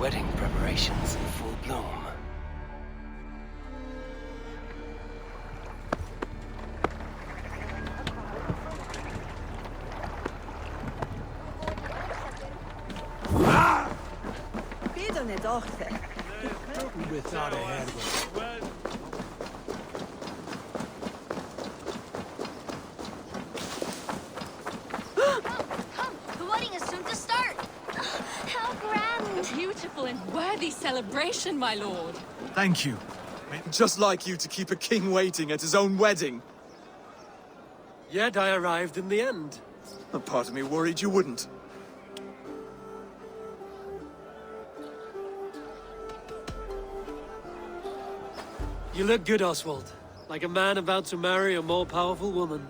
Wedding preparations in full bloom. Vedono dochter. Without a headwind. Come, the wedding is soon to start. How grand! A beautiful and worthy celebration, my lord. Thank you. Just like you to keep a king waiting at his own wedding. Yet I arrived in the end. A part of me worried you wouldn't. You look good, Oswald. Like a man about to marry a more powerful woman.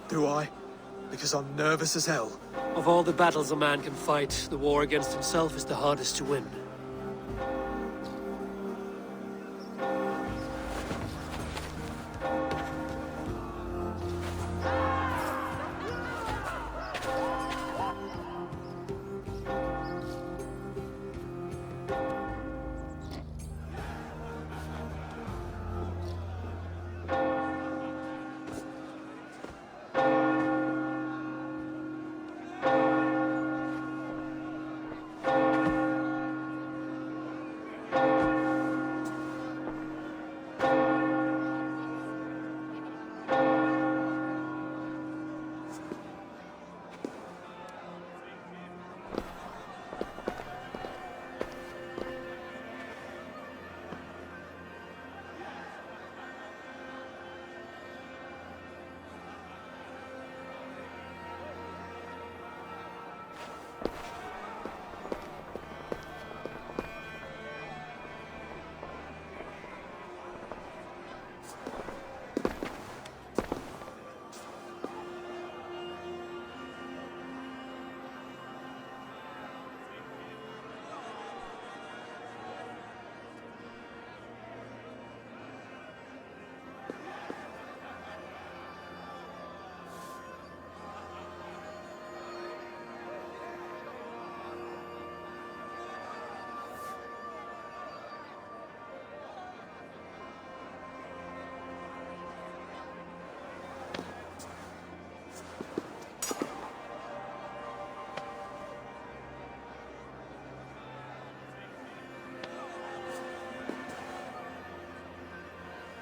Do I? Because I'm nervous as hell. Of all the battles a man can fight, the war against himself is the hardest to win.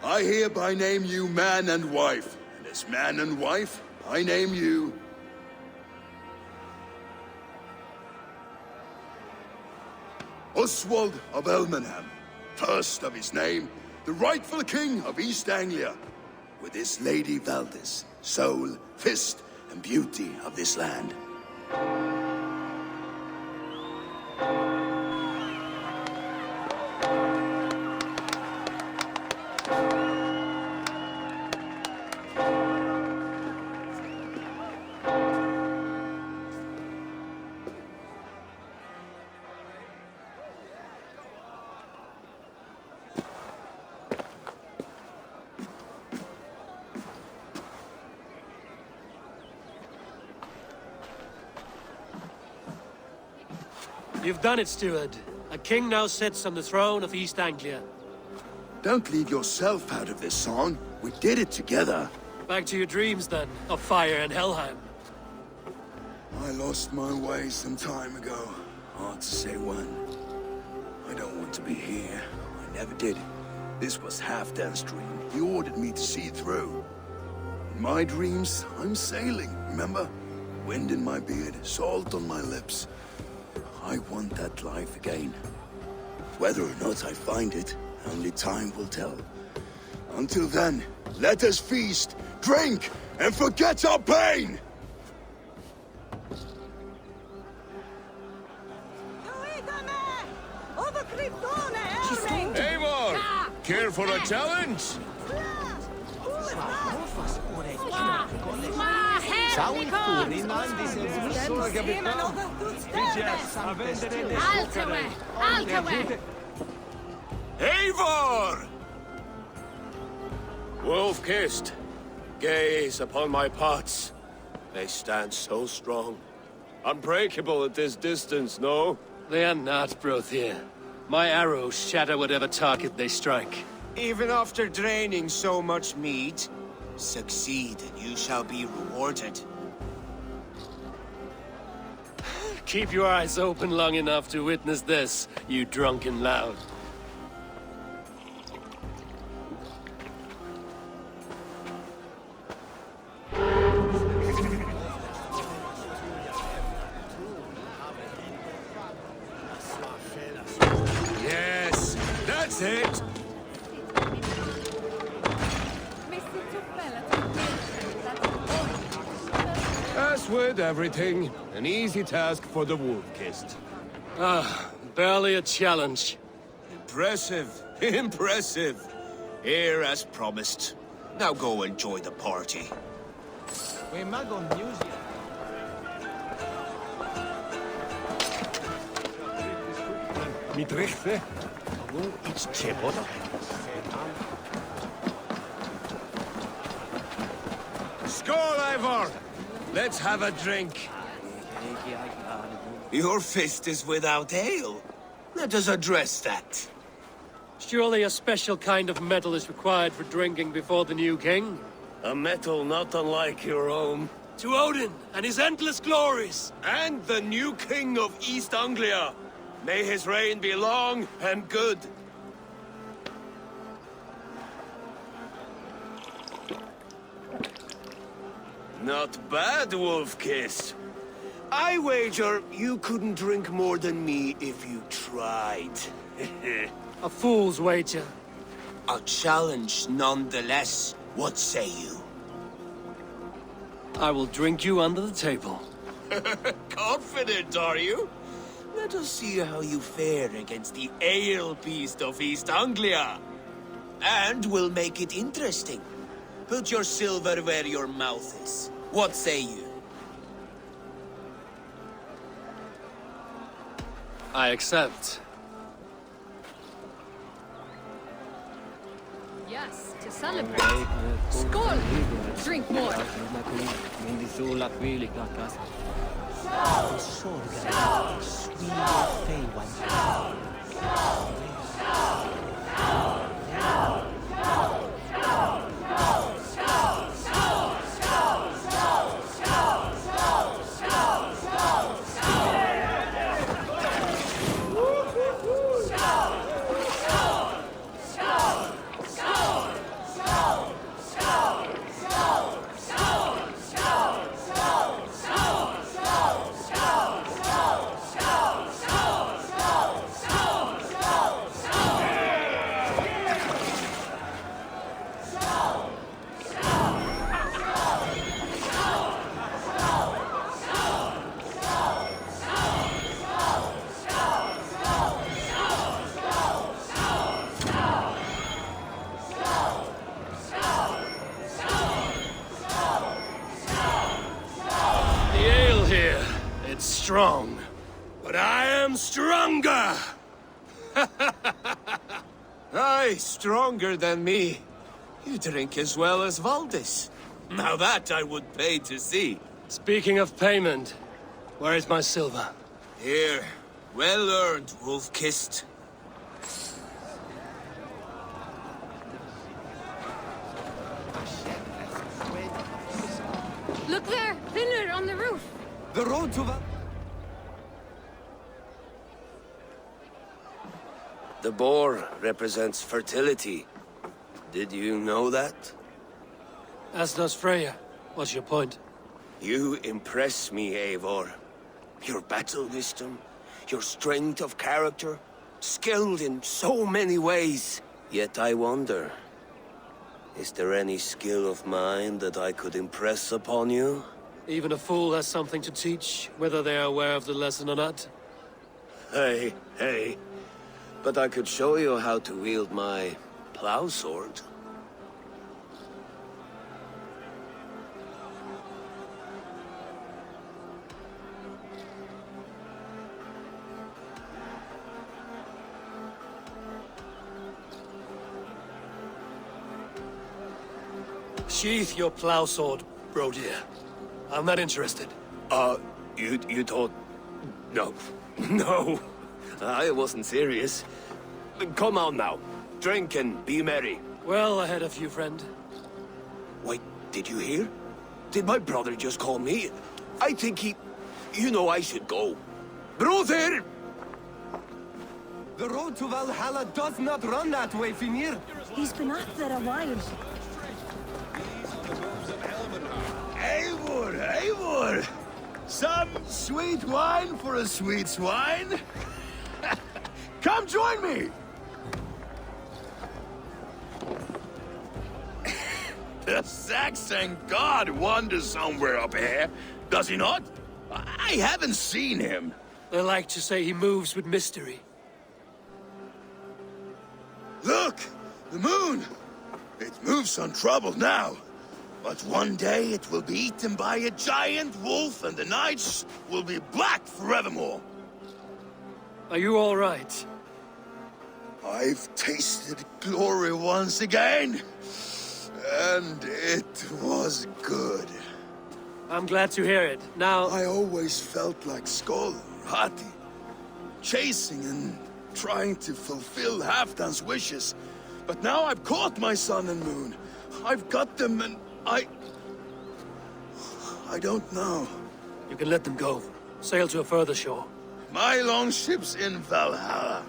I hereby name you man and wife, and as man and wife, I name you... Oswald of Elmenham, first of his name, the rightful king of East Anglia, with his lady Valdis, soul, fist, and beauty of this land. You've done it, steward. A king now sits on the throne of East Anglia. Don't leave yourself out of this song. We did it together. Back to your dreams, then, of fire and Helheim. I lost my way some time ago. Hard to say when. I don't want to be here. I never did. This was Halfdan's dream. He ordered me to see it through. In my dreams, I'm sailing, remember? Wind in my beard, salt on my lips. I want that life again. Whether or not I find it, only time will tell. Until then, let us feast, drink, and forget our pain! Eivor! Care for a challenge? Eivor! Wolf-kissed, gaze upon my pots. They stand so strong. Unbreakable at this distance, no? They are not, Brothir. My arrows shatter whatever target they strike. Even after draining so much meat, succeed and you shall be rewarded. Keep your eyes open long enough to witness this, you drunken lout. Yes, that's it! As with everything, an easy task for the wolf-kissed. Barely a challenge. Impressive, impressive. Here as promised. Now go enjoy the party. Skål, Eivor! Let's have a drink. Your fist is without ale. Let us address that. Surely a special kind of metal is required for drinking before the new king? A metal not unlike your own. To Odin and his endless glories! And the new king of East Anglia. May his reign be long and good. Not bad, Wolf-Kiss. I wager you couldn't drink more than me if you tried. A fool's wager. A challenge nonetheless. What say you? I will drink you under the table. Confident, are you? Let us see how you fare against the ale beast of East Anglia. And we'll make it interesting. Put your silver where your mouth is. What say you? I accept. Yes, to celebrate. Skål! Drink more. Way stronger than me. You drink as well as Valdis. Now that I would pay to see. Speaking of payment, where is my silver? Here, well earned, wolf-kissed. Look there, pillar on the roof. The road to The boar represents fertility. Did you know that? As does Freya. What's your point? You impress me, Eivor. Your battle wisdom, your strength of character, skilled in so many ways. Yet I wonder, is there any skill of mine that I could impress upon you? Even a fool has something to teach, whether they are aware of the lesson or not. Hey. But I could show you how to wield my plow sword. Sheath your plow sword, bro dear. I'm not interested. You thought... No. No. I wasn't serious. Come on now. Drink and be merry. Well ahead of you, friend. Wait, did you hear? Did my brother just call me? I think he... You know I should go. Brother! The road to Valhalla does not run that way, Finir. He's been up there a while. Eivor! Some sweet wine for a sweet swine? Come join me! The Saxon god wanders somewhere up here, does he not? I haven't seen him. They like to say he moves with mystery. Look! The moon! It moves untroubled now. But one day it will be eaten by a giant wolf and the nights will be black forevermore. Are you all right? I've tasted glory once again. And it was good. I'm glad to hear it. Now... I always felt like Skoll or Hati. Chasing and trying to fulfill Halfdan's wishes. But now I've caught my sun and moon. I've got them and I don't know. You can let them go. Sail to a further shore. My longship's in Valhalla.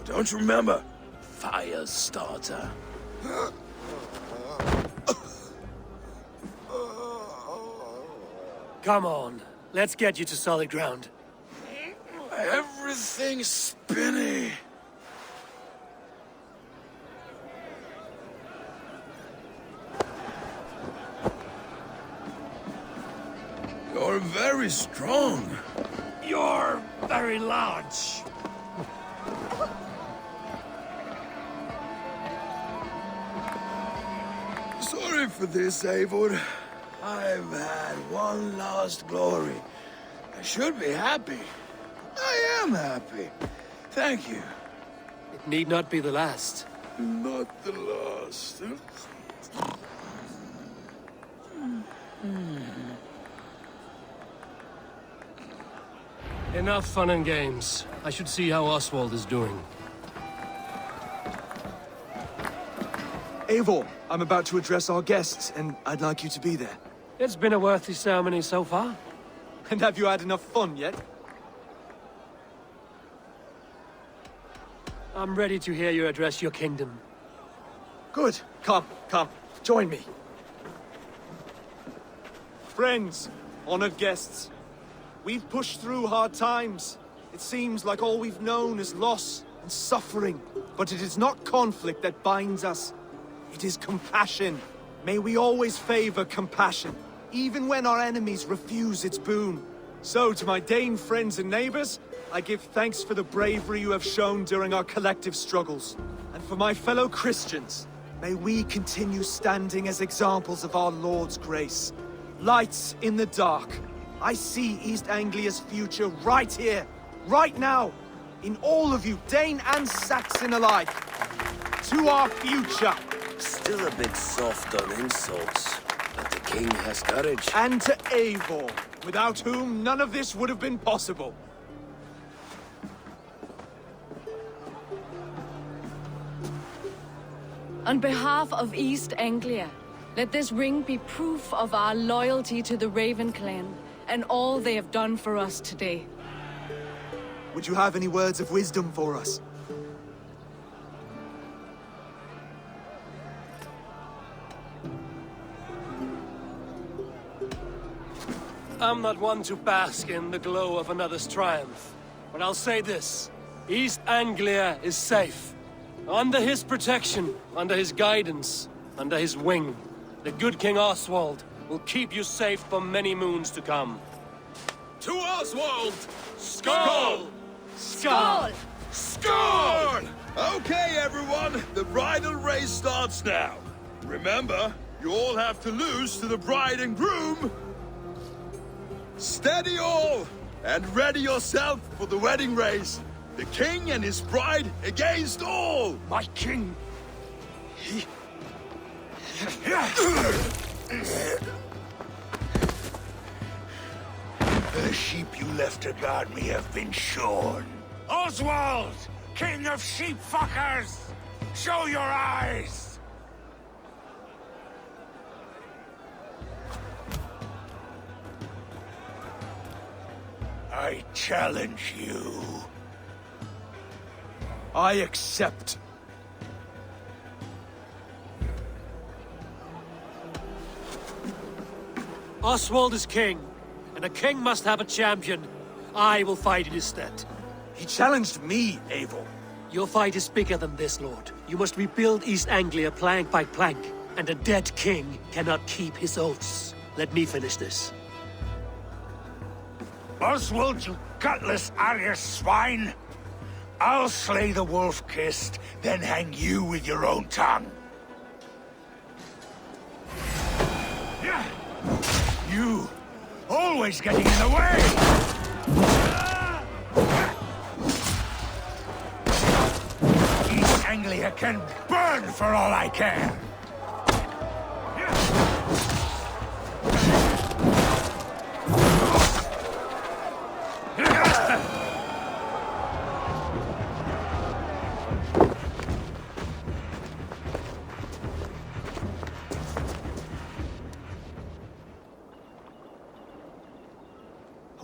Don't you remember? Fire starter. Come on. Let's get you to solid ground. Everything's spinny. You're very strong. You're very large. Sorry for this, Eivor. I've had one last glory. I should be happy. I am happy. Thank you. It need not be the last. Not the last. Enough fun and games. I should see how Oswald is doing. Eivor, I'm about to address our guests, and I'd like you to be there. It's been a worthy ceremony so far. And have you had enough fun yet? I'm ready to hear you address your kingdom. Good. Come. Join me. Friends, honored guests, we've pushed through hard times. It seems like all we've known is loss and suffering. But it is not conflict that binds us. It is compassion. May we always favor compassion, even when our enemies refuse its boon. So, to my Dane friends and neighbors, I give thanks for the bravery you have shown during our collective struggles. And for my fellow Christians, may we continue standing as examples of our Lord's grace. Lights in the dark. I see East Anglia's future right here, right now, in all of you, Dane and Saxon alike. to our future. Still a bit soft on insults, but the king has courage. And to Eivor, without whom none of this would have been possible. On behalf of East Anglia, let this ring be proof of our loyalty to the Raven clan and all they have done for us today. Would you have any words of wisdom for us? I'm not one to bask in the glow of another's triumph, but I'll say this. East Anglia is safe. Under his protection, under his guidance, under his wing, the good King Oswald will keep you safe for many moons to come. To Oswald! Skål! Skål! Skål! Okay, everyone, the bridal race starts now. Remember, you all have to lose to the bride and groom. Steady all, and ready yourself for the wedding race. The king and his bride against all! My king! The sheep you left to guard me have been shorn. Oswald! King of sheep fuckers! Show your eyes! I challenge you. I accept. Oswald is king, and a king must have a champion. I will fight in his stead. He challenged me, Eivor. Your fight is bigger than this, Lord. You must rebuild East Anglia plank by plank, and a dead king cannot keep his oaths. Let me finish this. Oswald, you gutless Arya swine! I'll slay the wolf-kissed, then hang you with your own tongue. You, always getting in the way! East Anglia can burn for all I care!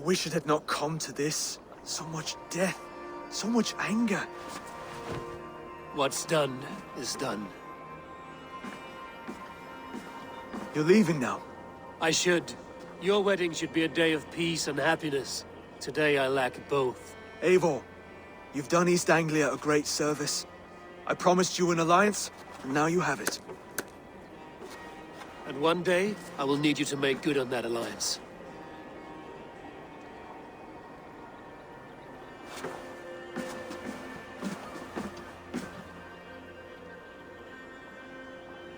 I wish it had not come to this. So much death, so much anger. What's done is done. You're leaving now. I should. Your wedding should be a day of peace and happiness. Today I lack both. Eivor, you've done East Anglia a great service. I promised you an alliance, and now you have it. And one day, I will need you to make good on that alliance.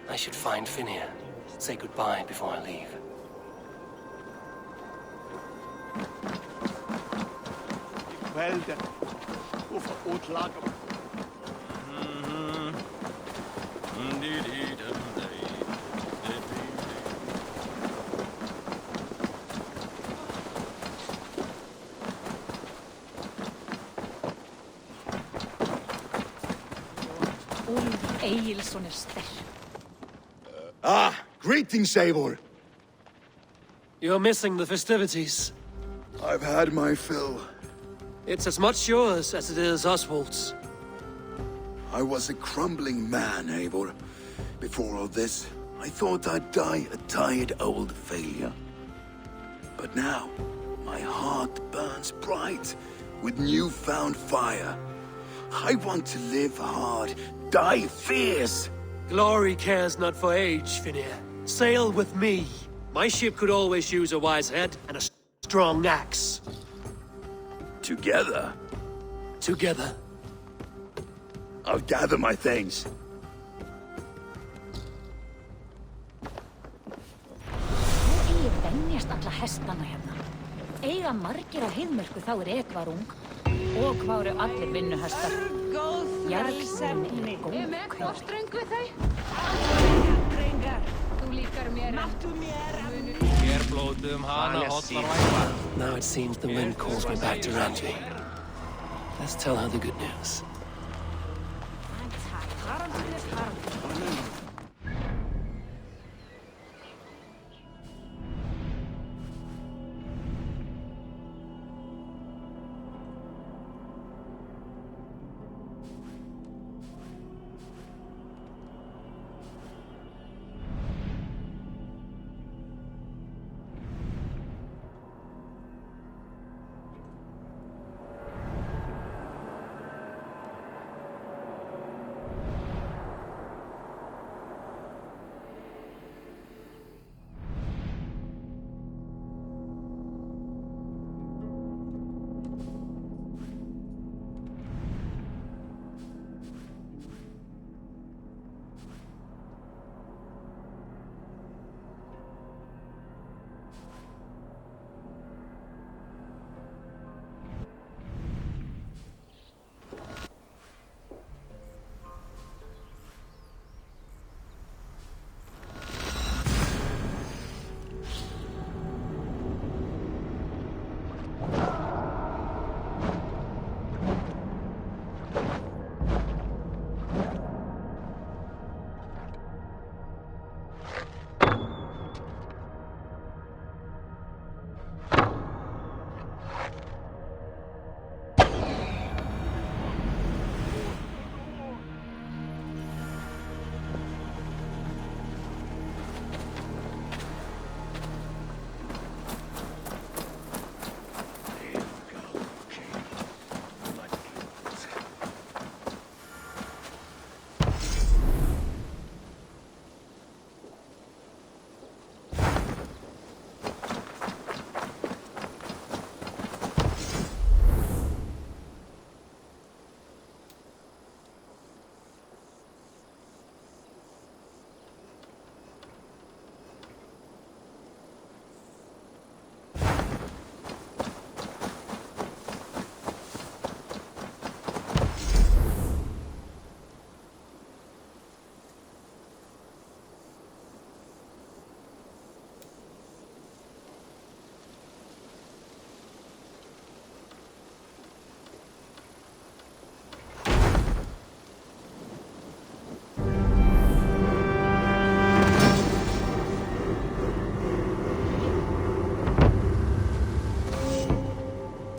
I should find Finir. Say goodbye before I leave. Egilson er sterk. Ah, greetings, Eivor. You're missing the festivities. I've had my fill. It's as much yours as it is Oswald's. I was a crumbling man, Eivor. Before all this, I thought I'd die a tired old failure. But now, my heart burns bright with newfound fire. I want to live hard, die fierce. Glory cares not for age, Finir. Sail with me. My ship could always use a wise head and a strong axe. Together? Together. I'll gather my things. Nú venjast alla hestana hérna. Margir á heiðmörku þá Eivor ung og hvað eru allir vinnuhestar. Now it seems the wind calls me back to Randvi. Let's tell her the good news.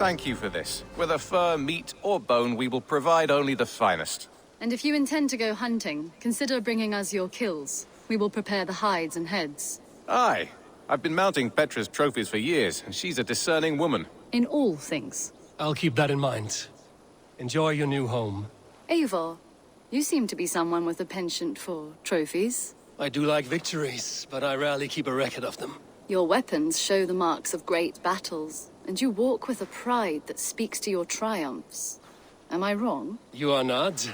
Thank you for this. Whether fur, meat, or bone, we will provide only the finest. And if you intend to go hunting, consider bringing us your kills. We will prepare the hides and heads. Aye. I've been mounting Petra's trophies for years, and she's a discerning woman. In all things. I'll keep that in mind. Enjoy your new home. Eivor, you seem to be someone with a penchant for trophies. I do like victories, but I rarely keep a record of them. Your weapons show the marks of great battles, and you walk with a pride that speaks to your triumphs. Am I wrong? You are not.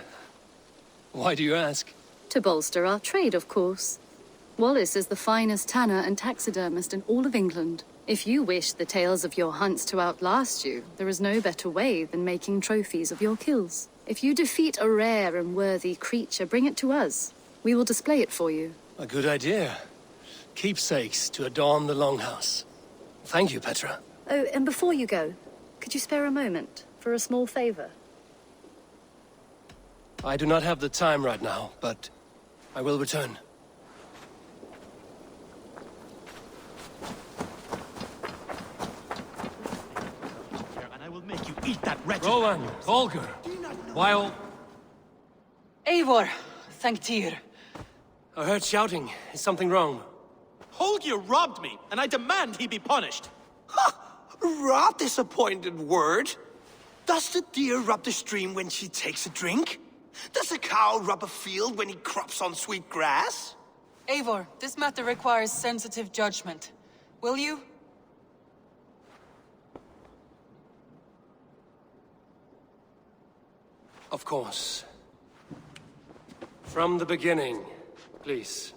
Why do you ask? To bolster our trade, of course. Wallace is the finest tanner and taxidermist in all of England. If you wish the tales of your hunts to outlast you, there is no better way than making trophies of your kills. If you defeat a rare and worthy creature, bring it to us. We will display it for you. A good idea. Keepsakes to adorn the longhouse. Thank you, Petra. Oh, and before you go, could you spare a moment for a small favor? I do not have the time right now, but I will return. And I will make you eat that wretched... Roland, Volker, while... Eivor, thank Tyr. I heard shouting. Is something wrong? Holger robbed me, and I demand he be punished. Ha! Rot disappointed word. Does the deer rub the stream when she takes a drink? Does a cow rub a field when he crops on sweet grass? Eivor, this matter requires sensitive judgment. Will you? Of course. From the beginning, please.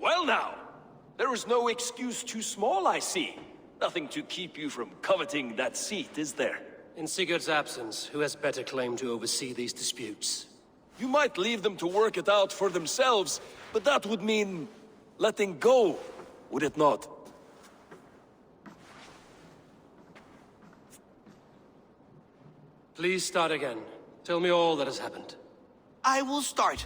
Well now, there is no excuse too small, I see. Nothing to keep you from coveting that seat, is there? In Sigurd's absence, who has better claim to oversee these disputes? You might leave them to work it out for themselves, but that would mean letting go, would it not? Please start again. Tell me all that has happened. I will start.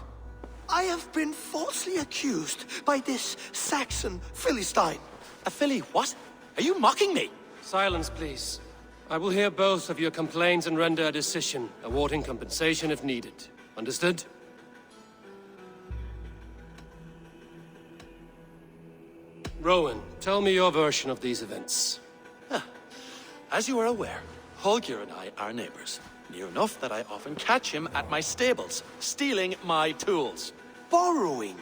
I have been falsely accused by this Saxon Philistine. A Philly what? Are you mocking me? Silence, please. I will hear both of your complaints and render a decision, awarding compensation if needed. Understood? Rowan, tell me your version of these events. As you are aware, Holger and I are neighbors. Near enough that I often catch him at my stables, stealing my tools. Borrowing.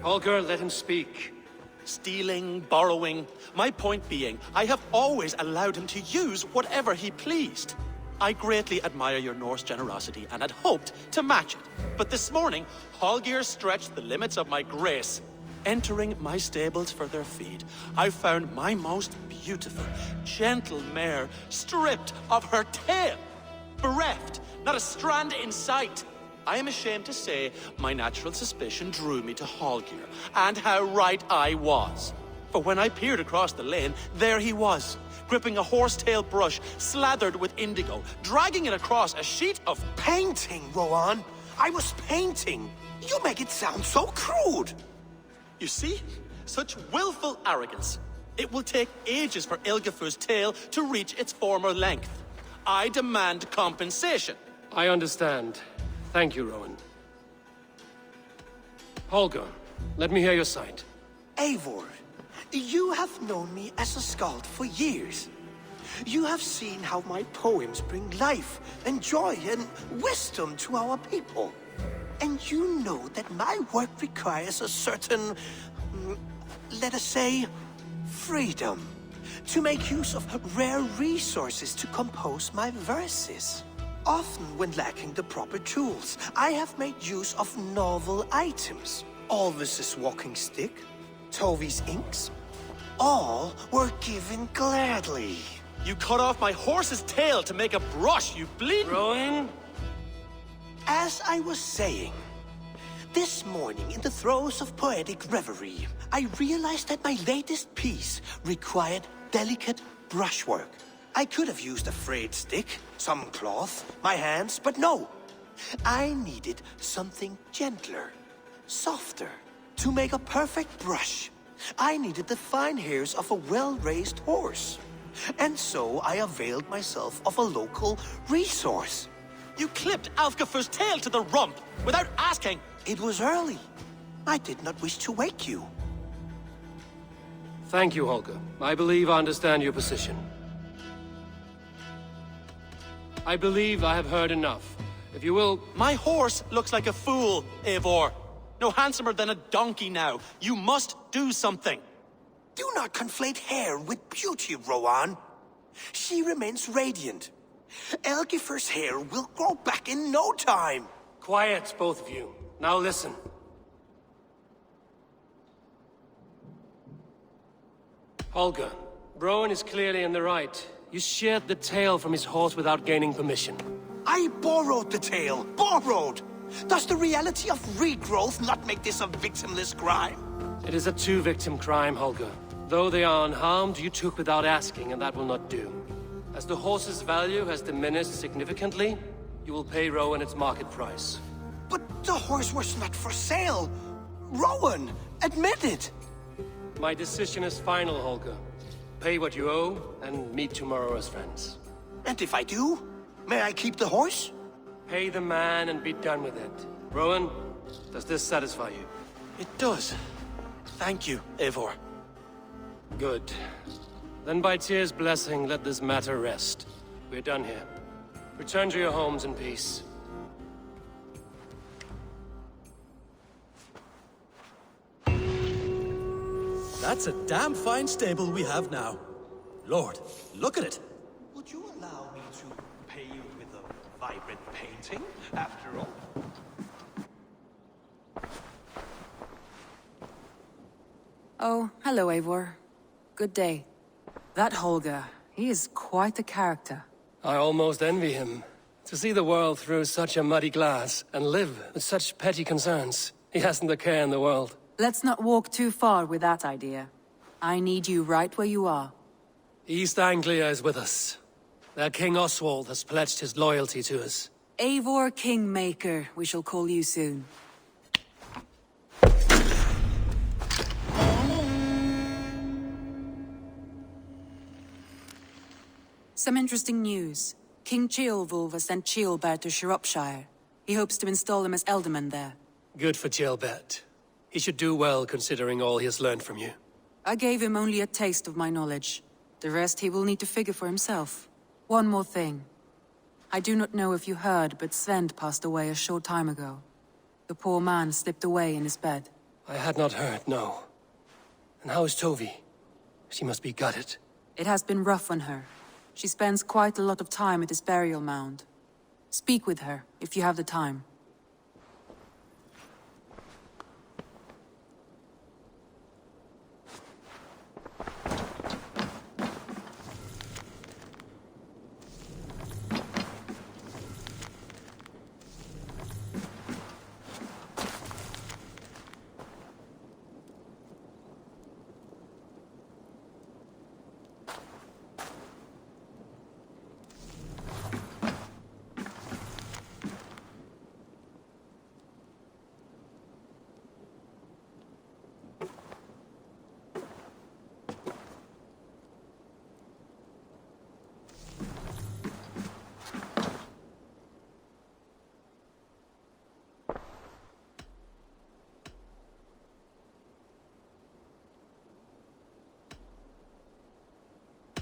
Holger, let him speak. Stealing, borrowing. My point being, I have always allowed him to use whatever he pleased. I greatly admire your Norse generosity and had hoped to match it. But this morning, Holger stretched the limits of my grace. Entering my stables for their feed, I found my most beautiful, gentle mare stripped of her tail. Bereft, not a strand in sight. I am ashamed to say my natural suspicion drew me to Holger, and how right I was. For when I peered across the lane, there he was, gripping a horsetail brush slathered with indigo, dragging it across a sheet of painting, Rowan. I was painting. You make it sound so crude. You see? Such willful arrogance. It will take ages for Ilgafur's tail to reach its former length. I demand compensation. I understand. Thank you, Rowan. Holger, let me hear your side. Eivor, you have known me as a skald for years. You have seen how my poems bring life and joy and wisdom to our people. And you know that my work requires a certain, let us say, freedom. To make use of rare resources to compose my verses. Often when lacking the proper tools, I have made use of novel items. Alvis's walking stick, Tovi's inks, all were given gladly. You cut off my horse's tail to make a brush, you bleeding... Rowan? As I was saying, this morning in the throes of poetic reverie, I realized that my latest piece required delicate brushwork. I could have used a frayed stick, some cloth, my hands, but no. I needed something gentler, softer. To make a perfect brush, I needed the fine hairs of a well-raised horse. And so I availed myself of a local resource. You clipped Alfgafur's tail to the rump without asking. It was early. I did not wish to wake you. Thank you, Holger. I believe I understand your position. I believe I have heard enough. If you will... My horse looks like a fool, Eivor. No handsomer than a donkey now. You must do something. Do not conflate hair with beauty, Rowan. She remains radiant. Elgifur's hair will grow back in no time. Quiet, both of you. Now listen. Holger, Rowan is clearly in the right. You sheared the tail from his horse without gaining permission. I borrowed the tail. Borrowed! Does the reality of regrowth not make this a victimless crime? It is a two-victim crime, Holger. Though they are unharmed, you took without asking, and that will not do. As the horse's value has diminished significantly, you will pay Rowan its market price. But the horse was not for sale. Rowan, admit it. My decision is final, Holger. Pay what you owe, and meet tomorrow as friends. And if I do, may I keep the horse? Pay the man and be done with it. Rowan, does this satisfy you? It does. Thank you, Eivor. Good. Then by Tyr's blessing, let this matter rest. We're done here. Return to your homes in peace. That's a damn fine stable we have now. Lord, look at it. Would you allow me to pay you with a vibrant painting, after all? Oh, hello, Eivor. Good day. That Holger, he is quite the character. I almost envy him. To see the world through such a muddy glass and live with such petty concerns. He hasn't a care in the world. Let's not walk too far with that idea. I need you right where you are. East Anglia is with us. Their King Oswald has pledged his loyalty to us. Eivor Kingmaker, we shall call you soon. Some interesting news. King Ceolwulf has sent Ceolbert to Shropshire. He hopes to install him as Elderman there. Good for Ceolbert. He should do well considering all he has learned from you. I gave him only a taste of my knowledge. The rest he will need to figure for himself. One more thing. I do not know if you heard, but Svend passed away a short time ago. The poor man slipped away in his bed. I had not heard, no. And how is Tovi? She must be gutted. It has been rough on her. She spends quite a lot of time at his burial mound. Speak with her, if you have the time.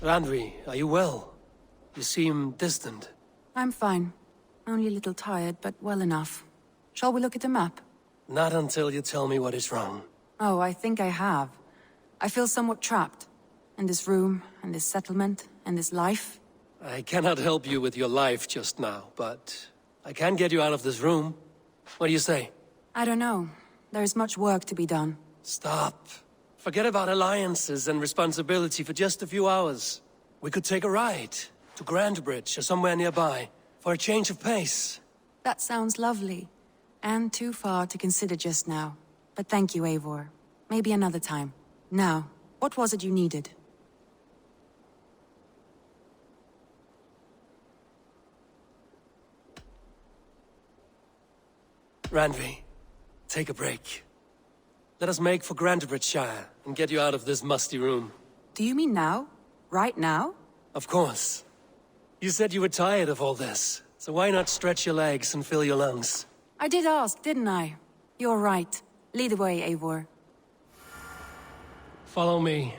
Randvi, are you well? You seem distant. I'm fine. Only a little tired, but well enough. Shall we look at the map? Not until you tell me what is wrong. Oh, I think I have. I feel somewhat trapped. In this room, and this settlement, and this life. I cannot help you with your life just now, but I can get you out of this room. What do you say? I don't know. There is much work to be done. Stop. Forget about alliances and responsibility for just a few hours. We could take a ride to Grandbridge or somewhere nearby for a change of pace. That sounds lovely. And too far to consider just now. But thank you, Eivor. Maybe another time. Now, what was it you needed? Randvi, take a break. Let us make for Grandbridgeshire and get you out of this musty room. Do you mean now? Right now? Of course. You said you were tired of all this, so why not stretch your legs and fill your lungs? I did ask, didn't I? You're right. Lead the way, Eivor. Follow me.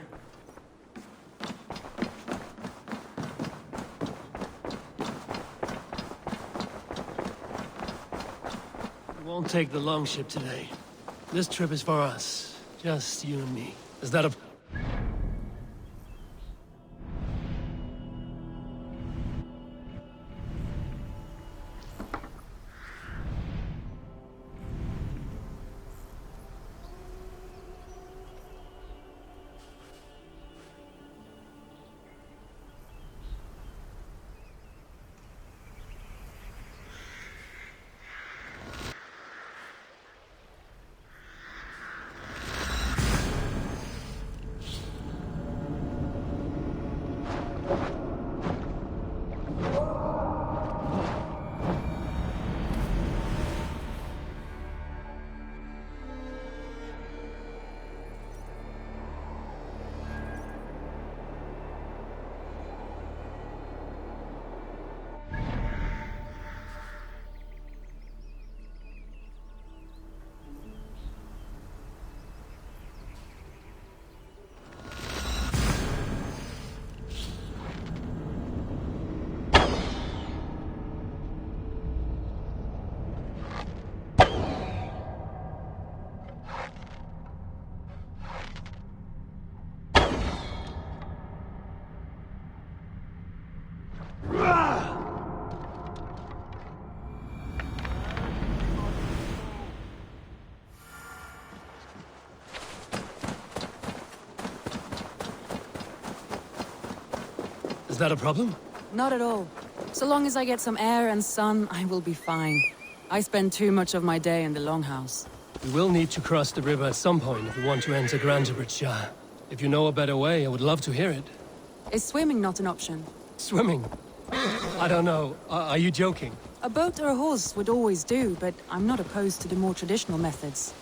We won't take the longship today. This trip is for us. Just you and me. Is that a... Is that a problem? Not at all. So long as I get some air and sun, I will be fine. I spend too much of my day in the Longhouse. We will need to cross the river at some point if we want to enter Grantebridge. If you know a better way, I would love to hear it. Is swimming not an option? Swimming? I don't know. Are you joking? A boat or a horse would always do, but I'm not opposed to the more traditional methods.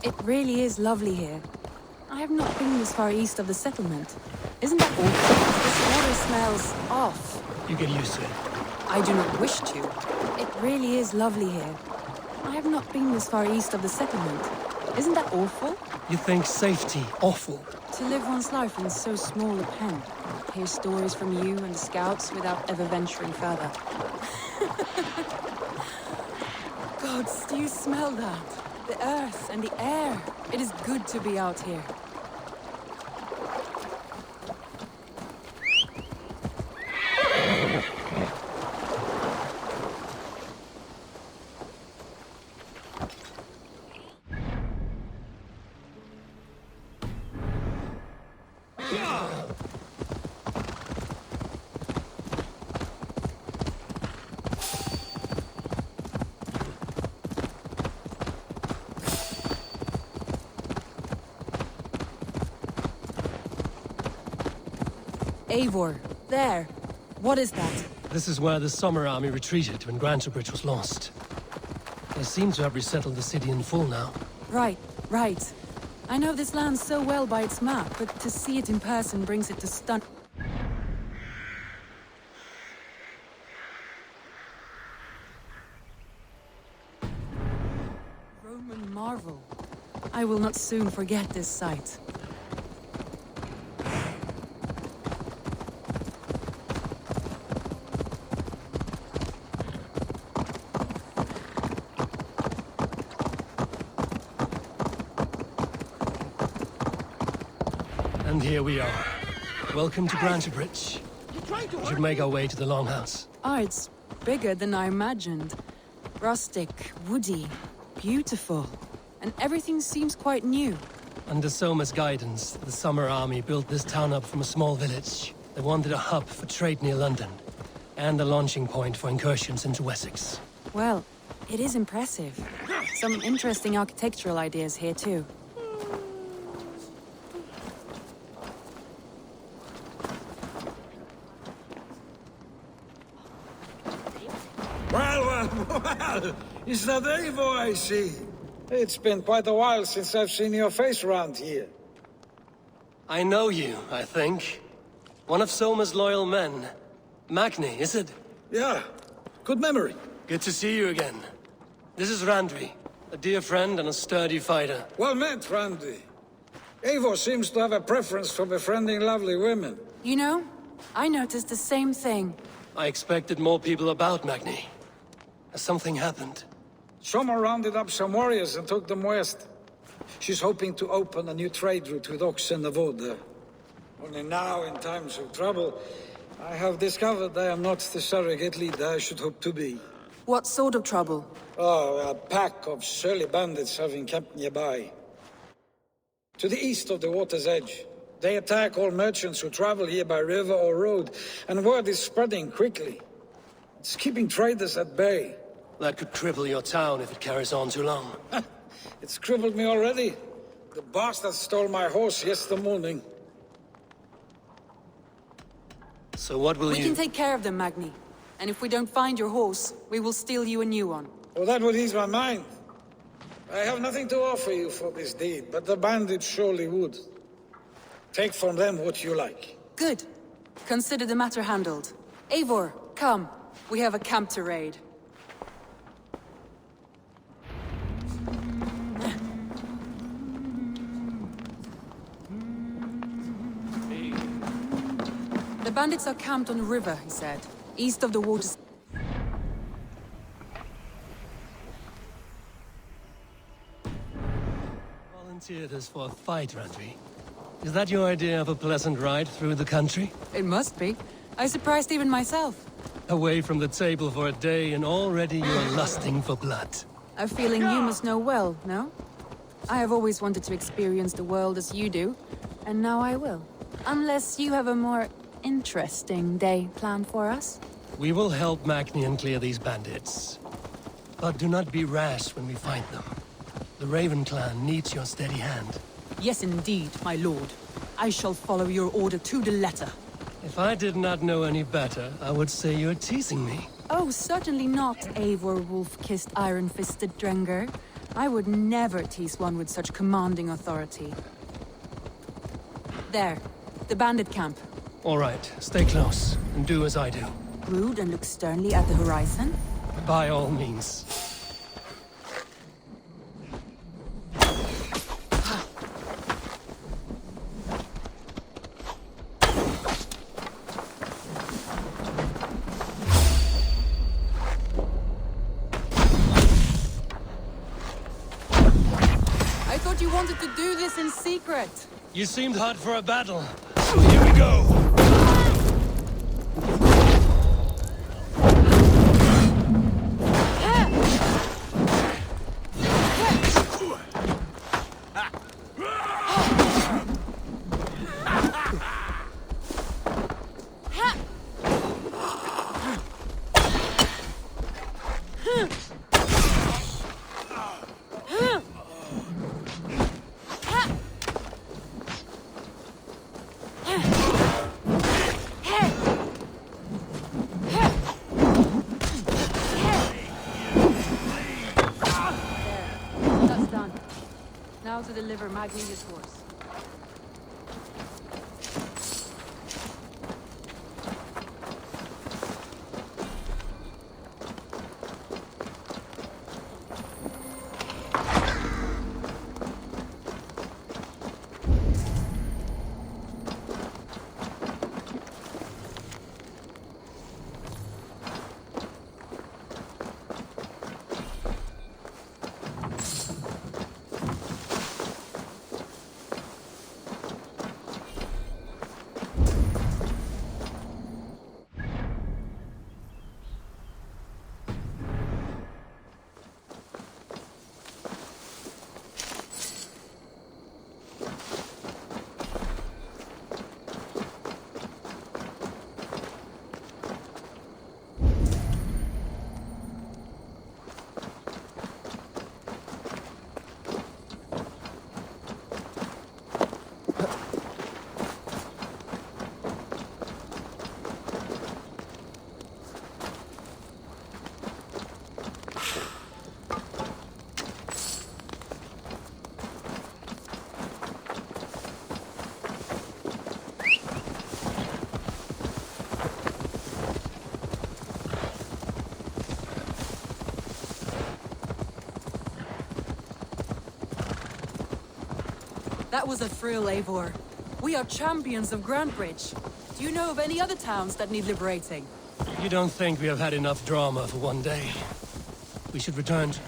It really is lovely here. I have not been this far east of the settlement. Isn't that awful? This water smells off. You get used to it. I do not wish to. It really is lovely here. I have not been this far east of the settlement. Isn't that awful? You think safety awful? To live one's life in so small a pen. Hear stories from you and the scouts without ever venturing further. Gods, do you smell that? The earth and the air. It is good to be out here. Eivor, there. What is that? This is where the Summer Army retreated when Grantebridge was lost. They seem to have resettled the city in full now. Right. I know this land so well by its map, but to see it in person brings it to stun. Roman marvel. I will not soon forget this sight. And here we are. Welcome to Grantebridge. We should make our way to the Longhouse. Ah, it's bigger than I imagined. Rustic, woody, beautiful. And everything seems quite new. Under Soma's guidance, the Summer Army built this town up from a small village. They wanted a hub for trade near London, and a launching point for incursions into Wessex. Well, it is impressive. Some interesting architectural ideas here too. Well, is that Eivor I see? It's been quite a while since I've seen your face around here. I know you, I think. One of Soma's loyal men. Magni, is it? Yeah, good memory. Good to see you again. This is Randvi, a dear friend and a sturdy fighter. Well met, Randvi. Eivor seems to have a preference for befriending lovely women. You know, I noticed the same thing. I expected more people about Magni. Has something happened? Soma rounded up some warriors and took them west. She's hoping to open a new trade route with Ox and Avoda. Only now, in times of trouble, I have discovered I am not the surrogate leader I should hope to be. What sort of trouble? Oh, a pack of surly bandits have encamped nearby. To the east of the water's edge. They attack all merchants who travel here by river or road, and word is spreading quickly. It's keeping traders at bay. That could cripple your town if it carries on too long. It's crippled me already. The bastard stole my horse yesterday morning. So what will We can take care of them, Magni. And if we don't find your horse, we will steal you a new one. Well, that would ease my mind. I have nothing to offer you for this deed, but the bandits surely would. Take from them what you like. Good. Consider the matter handled. Eivor, come. We have a camp to raid. The bandits are camped on the river, he said. East of the waters. Volunteered us for a fight, Randvi. Is that your idea of a pleasant ride through the country? It must be. I surprised even myself. Away from the table for a day and already you're lusting for blood. A feeling you must know well, no? I have always wanted to experience the world as you do, and now I will. Unless you have a more interesting day planned for us? We will help Magnian clear these bandits. But do not be rash when we find them. The Raven clan needs your steady hand. Yes, indeed, my lord. I shall follow your order to the letter. If I did not know any better, I would say you're teasing me. Oh, certainly not, Eivor wolf-kissed iron-fisted Drenger. I would never tease one with such commanding authority. There, the bandit camp. All right, stay close, and do as I do. Rued and look sternly at the horizon? By all means. I thought you wanted to do this in secret. You seemed hot for a battle, so here we go. That's done. Now to deliver Magni his horse. That was a thrill, Eivor. We are champions of Grantbridge. Do you know of any other towns that need liberating? You don't think we have had enough drama for one day? We should return to...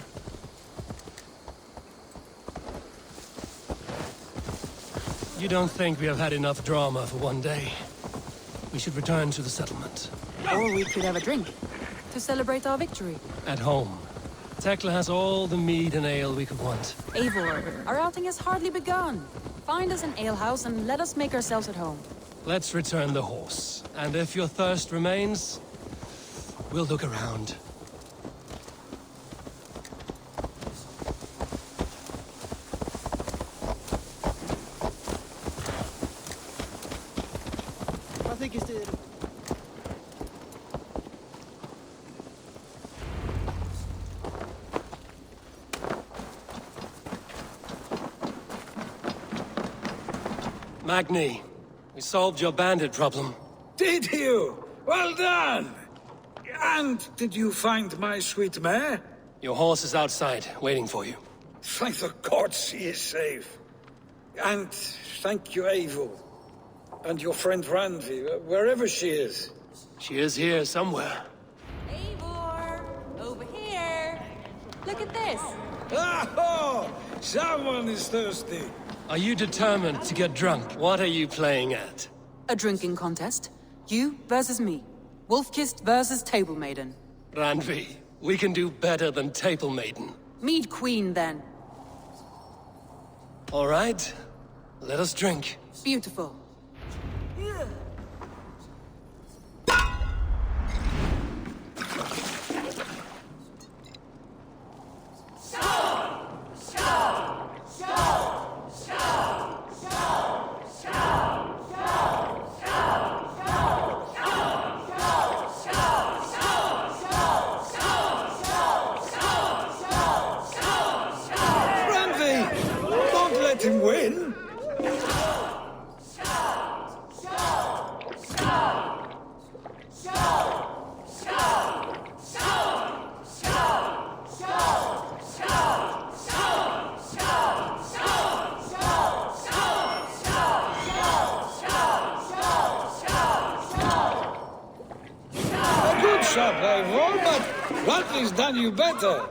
You don't think we have had enough drama for one day? We should return to the settlement. Or we could have a drink, to celebrate our victory. At home. Tekla has all the mead and ale we could want. Eivor, our outing has hardly begun. Find us an alehouse and let us make ourselves at home. Let's return the horse. And if your thirst remains, we'll look around. I think it's the... Magni, we solved your bandit problem. Did you? Well done! And did you find my sweet mare? Your horse is outside, waiting for you. Thank the gods he is safe. And thank you, Eivor. And your friend Randvi, wherever she is. She is here somewhere. Eivor! Over here! Look at this! Oh! Someone is thirsty. Are you determined to get drunk? What are you playing at? A drinking contest. You versus me. Wolf-kissed versus table maiden. Randvi, we can do better than table maiden. Mead queen, then. All right, let us drink. Beautiful. Let him win. A good shot, Eivor, but Randvi's done you better.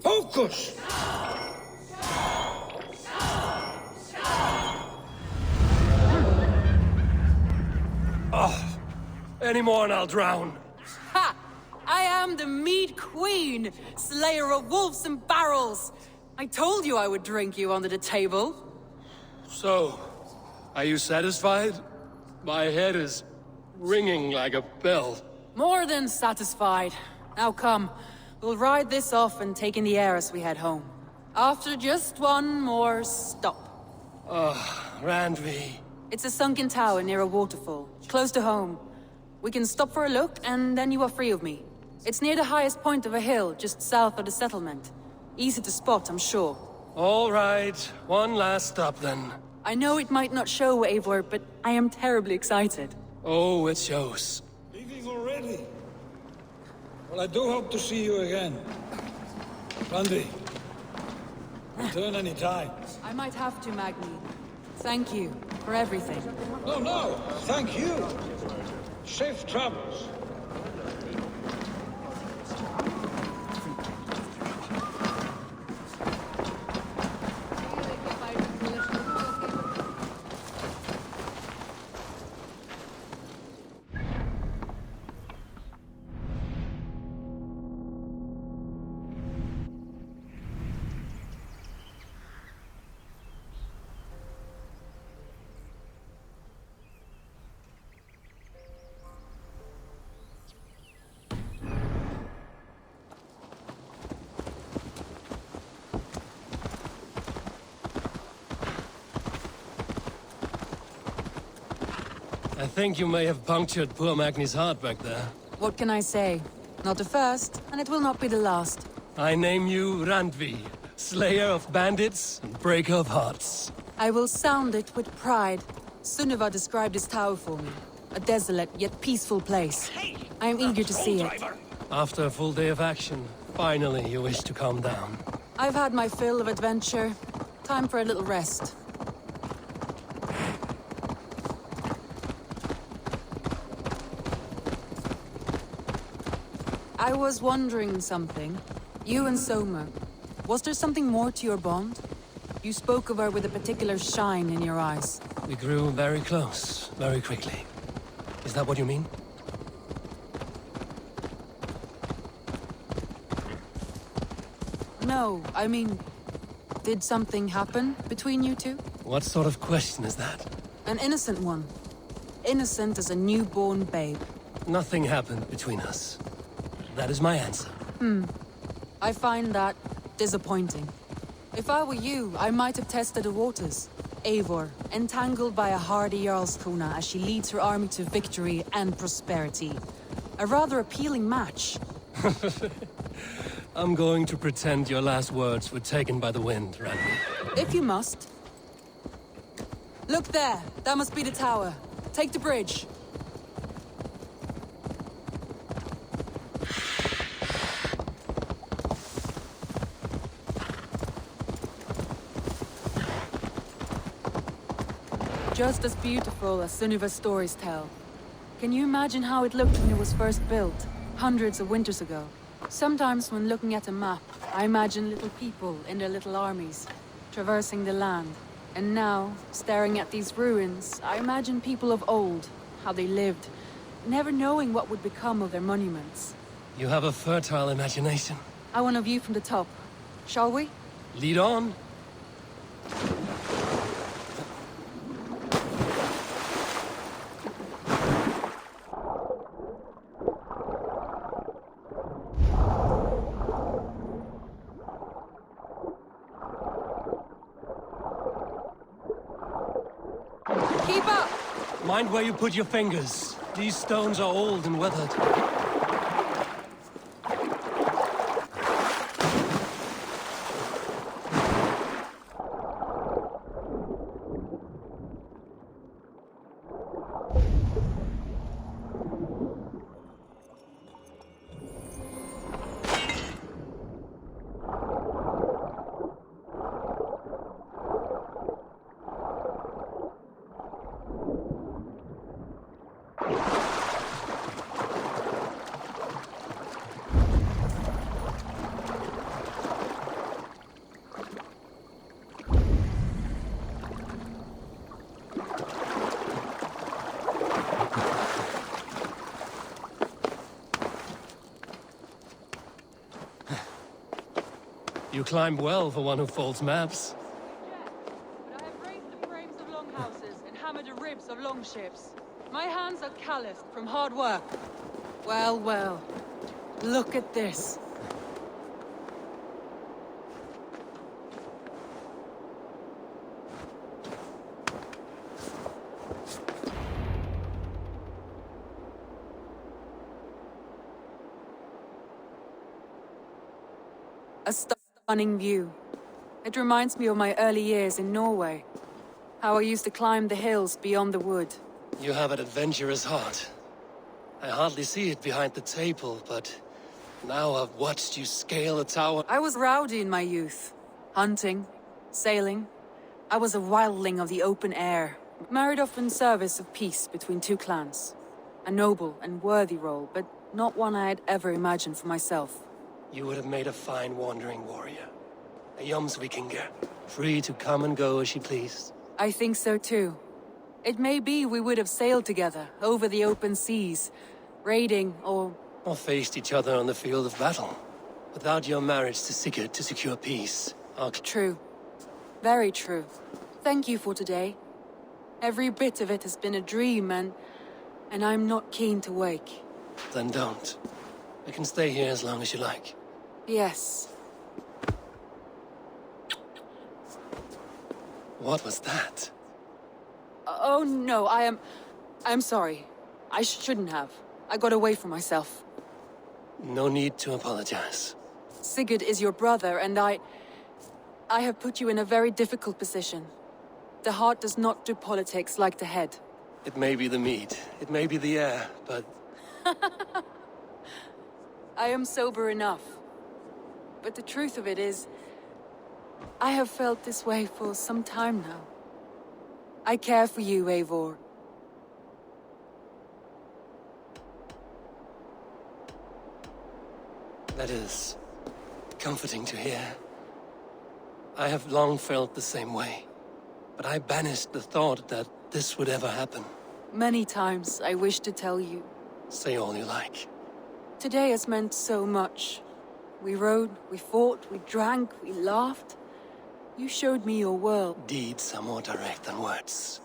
Focus! Oh, any more and I'll drown. Ha! I am the mead queen, slayer of wolves and barrels. I told you I would drink you under the table. So, are you satisfied? My head is ringing like a bell. More than satisfied. Now come. We'll ride this off and take in the air as we head home. After just one more stop. Randvi. It's a sunken tower near a waterfall, close to home. We can stop for a look, and then you are free of me. It's near the highest point of a hill, just south of the settlement. Easy to spot, I'm sure. All right, one last stop then. I know it might not show, Eivor, but I am terribly excited. Oh, it shows. Leaving already? Well, I do hope to see you again. Randvi, return any time. I might have to, Magni. Thank you for everything. No, thank you. Safe travels. I think you may have punctured poor Magni's heart back there. What can I say? Not the first, and it will not be the last. I name you Randvi, slayer of bandits and breaker of hearts. I will sound it with pride. Sunniva described this tower for me. A desolate yet peaceful place. I am eager to see it. After a full day of action, finally you wish to calm down. I've had my fill of adventure. Time for a little rest. I was wondering something. You and Soma. Was there something more to your bond? You spoke of her with a particular shine in your eyes. We grew very close, very quickly. Is that what you mean? No, I mean, did something happen between you two? What sort of question is that? An innocent one. Innocent as a newborn babe. Nothing happened between us. That is my answer. I find that disappointing. If I were you, I might have tested the waters. Eivor, entangled by a hardy Jarlskona as she leads her army to victory and prosperity. A rather appealing match. I'm going to pretend your last words were taken by the wind, Randvi. If you must. Look there! That must be the tower. Take the bridge. Just as beautiful as Sunniva's stories tell. Can you imagine how it looked when it was first built, hundreds of winters ago? Sometimes when looking at a map, I imagine little people in their little armies, traversing the land. And now, staring at these ruins, I imagine people of old, how they lived, never knowing what would become of their monuments. You have a fertile imagination. I want a view from the top. Shall we? Lead on. Keep up! Mind where you put your fingers. These stones are old and weathered. You climb well for one who folds maps. But I have raised the frames of longhouses and hammered the ribs of longships. My hands are calloused from hard work. Well, well. Look at this. A stunning view. It reminds me of my early years in Norway. How I used to climb the hills beyond the wood. You have an adventurous heart. I hardly see it behind the table, but now I've watched you scale a tower. I was rowdy in my youth. Hunting, sailing. I was a wildling of the open air, married off in service of peace between two clans. A noble and worthy role, but not one I had ever imagined for myself. You would have made a fine wandering warrior. A Jomsvikinger, free to come and go as she pleased. I think so too. It may be we would have sailed together, over the open seas, raiding or faced each other on the field of battle. Without your marriage to Sigurd to secure peace, True. Very true. Thank you for today. Every bit of it has been a dream, and I'm not keen to wake. Then don't. I can stay here as long as you like. Yes. What was that? Oh no, I'm sorry. I shouldn't have. I got away from myself. No need to apologize. Sigurd is your brother, and I have put you in a very difficult position. The heart does not do politics like the head. It may be the meat, it may be the air, but... I am sober enough. But the truth of it is, I have felt this way for some time now. I care for you, Eivor. That is comforting to hear. I have long felt the same way. but I banished the thought that this would ever happen. Many times I wish to tell you. Say all you like. Today has meant so much. We rode, we fought, we drank, we laughed. You showed me your world. Deeds are more direct than words.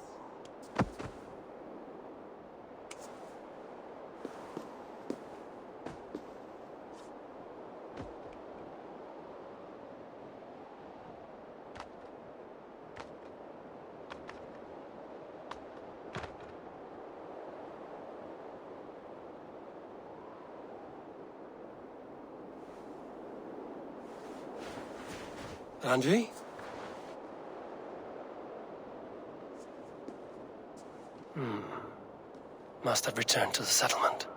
Randvi? Must have returned to the settlement.